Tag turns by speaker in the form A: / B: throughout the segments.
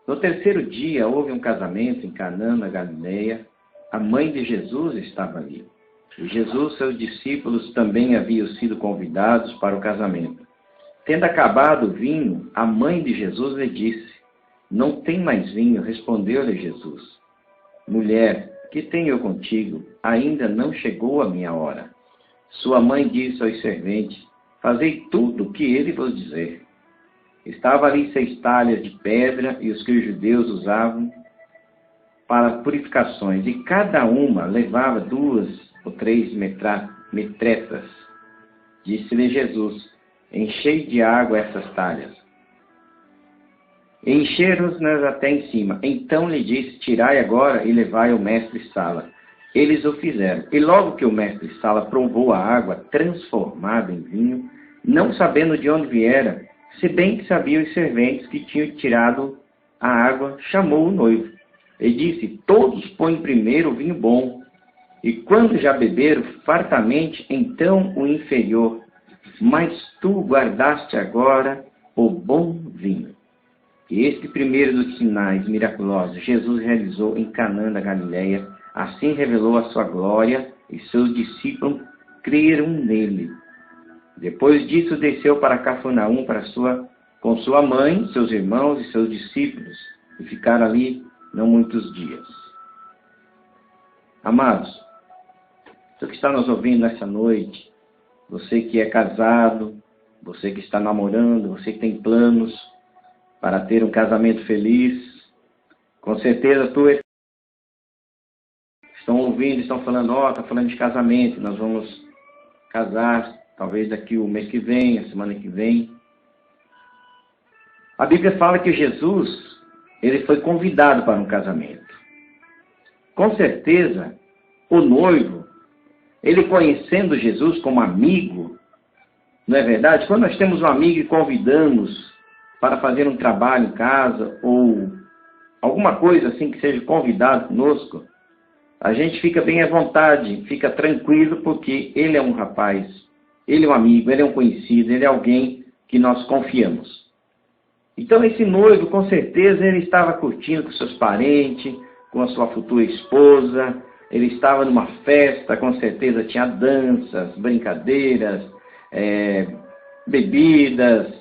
A: No terceiro dia, houve um casamento em Canaã, na Galileia. A mãe de Jesus estava ali. E Jesus e seus discípulos também haviam sido convidados para o casamento. Tendo acabado o vinho, a mãe de Jesus lhe disse: Não tem mais vinho? Respondeu-lhe Jesus: Mulher, que tenho eu contigo? Ainda não chegou a minha hora. Sua mãe disse aos serventes: Fazei tudo o que ele vos dizer. Estava ali 6 talhas de pedra, e os que os judeus usavam para purificações, e cada uma levava 2 ou 3 metretas. Disse-lhe Jesus: Enchei de água essas talhas. Encheram-nas até em cima. Então lhe disse: Tirai agora e levai ao mestre-sala. Eles o fizeram. E logo que o mestre-sala provou a água transformada em vinho, não sabendo de onde viera, se bem que sabiam os serventes que tinham tirado a água, chamou o noivo. E disse: Todos põem primeiro o vinho bom, e quando já beberam fartamente, então o inferior. Mas tu guardaste agora o bom vinho. E este primeiro dos sinais miraculosos Jesus realizou em Canaã da Galileia. Assim revelou a sua glória, e seus discípulos creram nele. Depois disso, desceu para Cafarnaum com sua mãe, seus irmãos e seus discípulos, e ficaram ali não muitos dias. Amados, você que está nos ouvindo nessa noite, você que é casado, você que está namorando, você que tem planos para ter um casamento feliz, com certeza tu estão ouvindo, estão falando, está falando de casamento, nós vamos casar, talvez daqui o mês que vem, a semana que vem. A Bíblia fala que Jesus, ele foi convidado para um casamento. Com certeza, o noivo, ele conhecendo Jesus como amigo, não é verdade? Quando nós temos um amigo e convidamos para fazer um trabalho em casa, ou alguma coisa assim que seja convidado conosco, a gente fica bem à vontade, fica tranquilo, porque ele é um rapaz, ele é um amigo, ele é um conhecido, ele é alguém que nós confiamos. Então esse noivo, com certeza, ele estava curtindo com seus parentes, com a sua futura esposa, ele estava numa festa, com certeza tinha danças, brincadeiras, bebidas.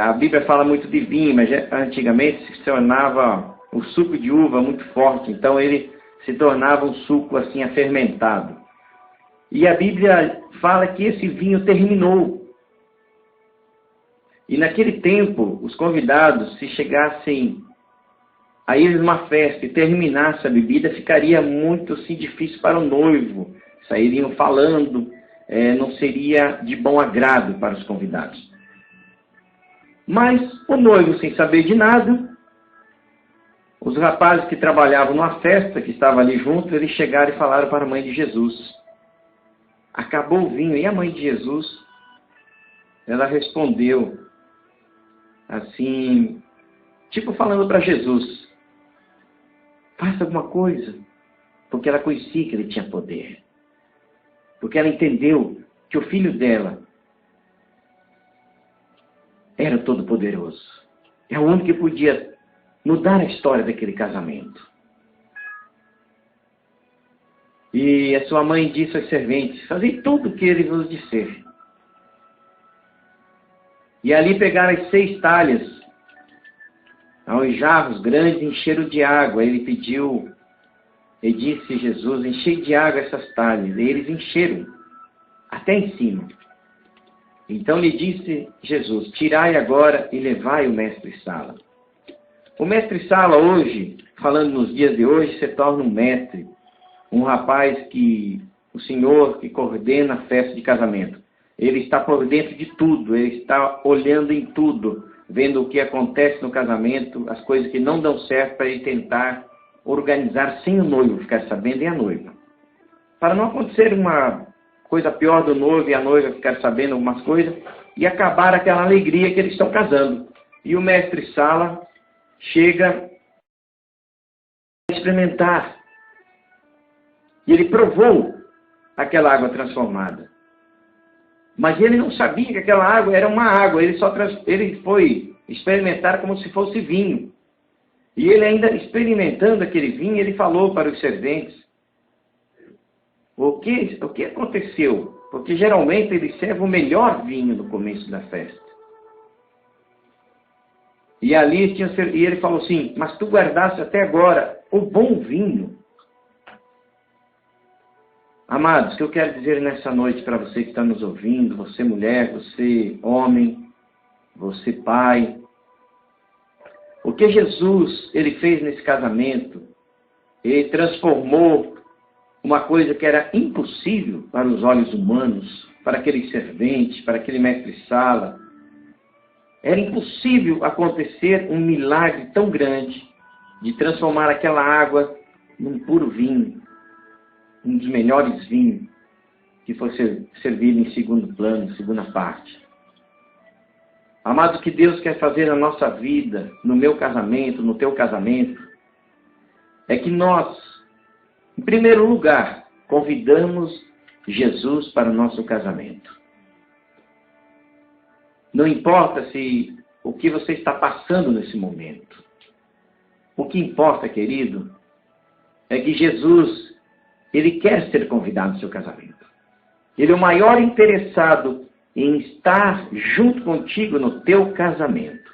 A: A Bíblia fala muito de vinho, mas antigamente se tornava o suco de uva muito forte, então ele se tornava um suco assim afermentado. E a Bíblia fala que esse vinho terminou. E naquele tempo, os convidados, se chegassem a ir numa festa e terminasse a bebida, ficaria muito assim, difícil para o noivo. Sairiam falando, não seria de bom agrado para os convidados. Mas o noivo, sem saber de nada, os rapazes que trabalhavam numa festa, que estavam ali juntos, eles chegaram e falaram para a mãe de Jesus: acabou o vinho. E a mãe de Jesus, ela respondeu assim, tipo falando para Jesus: faça alguma coisa. Porque ela conhecia que ele tinha poder. Porque ela entendeu que o filho dela era o Todo-Poderoso. É o único que podia mudar a história daquele casamento. E a sua mãe disse aos serventes: fazei tudo o que ele vos disser. E ali pegaram as 6 talhas, aos jarros grandes, encheram de água. Ele pediu, e disse Jesus: enchei de água essas talhas. E eles encheram até em cima. Então lhe disse Jesus: tirai agora e levai o mestre-sala. O mestre-sala hoje, falando nos dias de hoje, se torna um mestre, um rapaz que, o senhor que coordena a festa de casamento. Ele está por dentro de tudo, ele está olhando em tudo, vendo o que acontece no casamento, as coisas que não dão certo, para ele tentar organizar sem o noivo ficar sabendo, e a noiva. Para não acontecer uma coisa pior do noivo e a noiva ficar sabendo algumas coisas, e acabar aquela alegria que eles estão casando. E o mestre-sala chega a experimentar. E ele provou aquela água transformada. Mas ele não sabia que aquela água era uma água. Ele foi experimentar como se fosse vinho. E ele ainda experimentando aquele vinho, ele falou para os serventes, o que aconteceu? Porque geralmente ele serve o melhor vinho no começo da festa. E ali e ele falou assim, mas tu guardaste até agora o bom vinho. Amados, o que eu quero dizer nessa noite para você que está nos ouvindo, você mulher, você homem, você pai, o que Jesus ele fez nesse casamento, ele transformou uma coisa que era impossível para os olhos humanos, para aquele servente, para aquele mestre-sala. Era impossível acontecer um milagre tão grande de transformar aquela água num puro vinho, um dos melhores vinhos que fosse servido em segundo plano, segunda parte. Amado, o que Deus quer fazer na nossa vida, no meu casamento, no teu casamento, é que nós, em primeiro lugar, convidamos Jesus para o nosso casamento. Não importa o que você está passando nesse momento. O que importa, querido, é que Jesus, ele quer ser convidado no seu casamento. Ele é o maior interessado em estar junto contigo no teu casamento.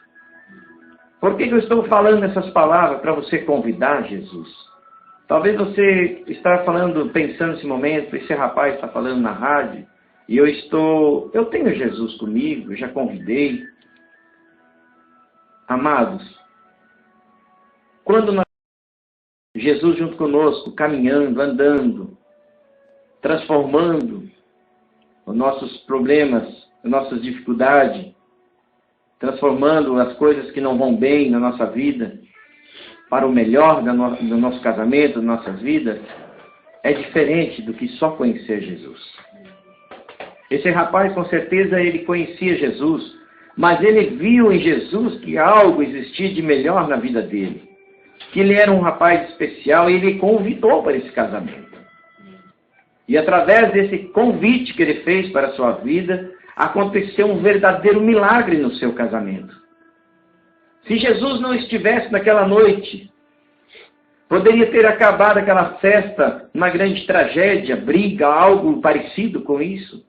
A: Por que eu estou falando essas palavras para você convidar Jesus? Talvez você está falando, pensando nesse momento, esse rapaz está falando na rádio, e eu tenho Jesus comigo, eu já convidei. Amados, quando nós Jesus junto conosco, caminhando, andando, transformando os nossos problemas, as nossas dificuldades, transformando as coisas que não vão bem na nossa vida, para o melhor do nosso casamento, das nossas vidas, é diferente do que só conhecer Jesus. Esse rapaz, com certeza, ele conhecia Jesus, mas ele viu em Jesus que algo existia de melhor na vida dele. Que ele era um rapaz especial e ele convidou para esse casamento. E através desse convite que ele fez para a sua vida, aconteceu um verdadeiro milagre no seu casamento. Se Jesus não estivesse naquela noite, poderia ter acabado aquela festa numa grande tragédia, briga, algo parecido com isso.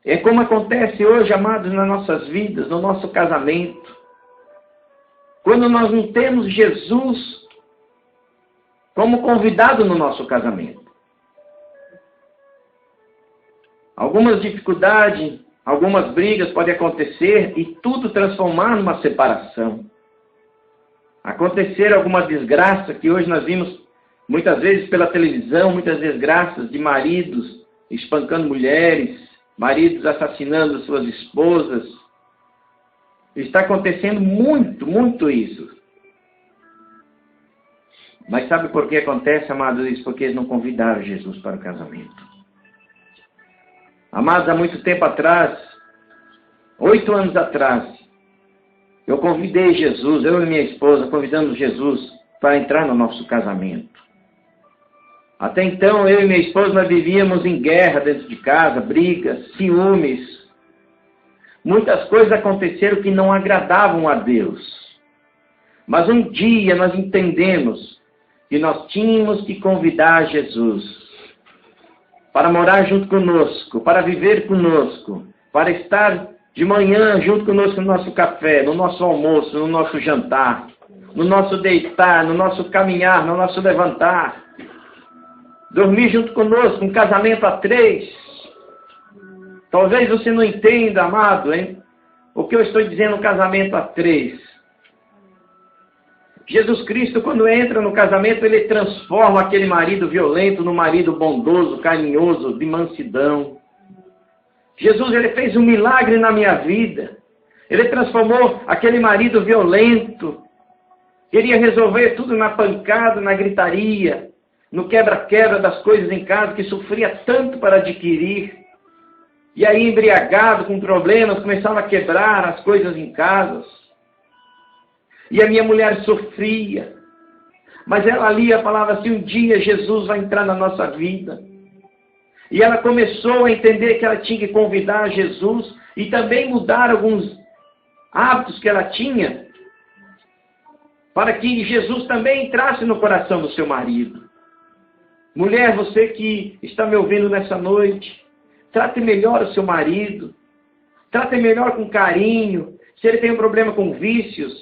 A: É como acontece hoje, amados, nas nossas vidas, no nosso casamento. Quando nós não temos Jesus como convidado no nosso casamento. Algumas dificuldades, algumas brigas podem acontecer e tudo transformar numa separação. Acontecer alguma desgraça que hoje nós vimos muitas vezes pela televisão, muitas desgraças de maridos espancando mulheres, maridos assassinando suas esposas. Está acontecendo muito, muito isso. Mas sabe por que acontece, amados? Isso porque eles não convidaram Jesus para o casamento. Amados, há muito tempo atrás, 8 anos atrás, eu convidei Jesus, eu e minha esposa, convidamos Jesus para entrar no nosso casamento. Até então, eu e minha esposa, nós vivíamos em guerra dentro de casa, brigas, ciúmes. Muitas coisas aconteceram que não agradavam a Deus. Mas um dia nós entendemos que nós tínhamos que convidar Jesus para morar junto conosco, para viver conosco, para estar de manhã junto conosco no nosso café, no nosso almoço, no nosso jantar, no nosso deitar, no nosso caminhar, no nosso levantar. Dormir junto conosco, um casamento a 3. Talvez você não entenda, amado, hein? O que eu estou dizendo, um casamento a 3. Jesus Cristo, quando entra no casamento, ele transforma aquele marido violento no marido bondoso, carinhoso, de mansidão. Jesus, ele fez um milagre na minha vida. Ele transformou aquele marido violento. Queria resolver tudo na pancada, na gritaria, no quebra-quebra das coisas em casa, que sofria tanto para adquirir. E aí, embriagado, com problemas, começava a quebrar as coisas em casa. E a minha mulher sofria. Mas ela ali falava assim, um dia Jesus vai entrar na nossa vida. E ela começou a entender que ela tinha que convidar Jesus e também mudar alguns hábitos que ela tinha. para que Jesus também entrasse no coração do seu marido. Mulher, você que está me ouvindo nessa noite, trate melhor o seu marido, trate melhor com carinho. Se ele tem um problema com vícios,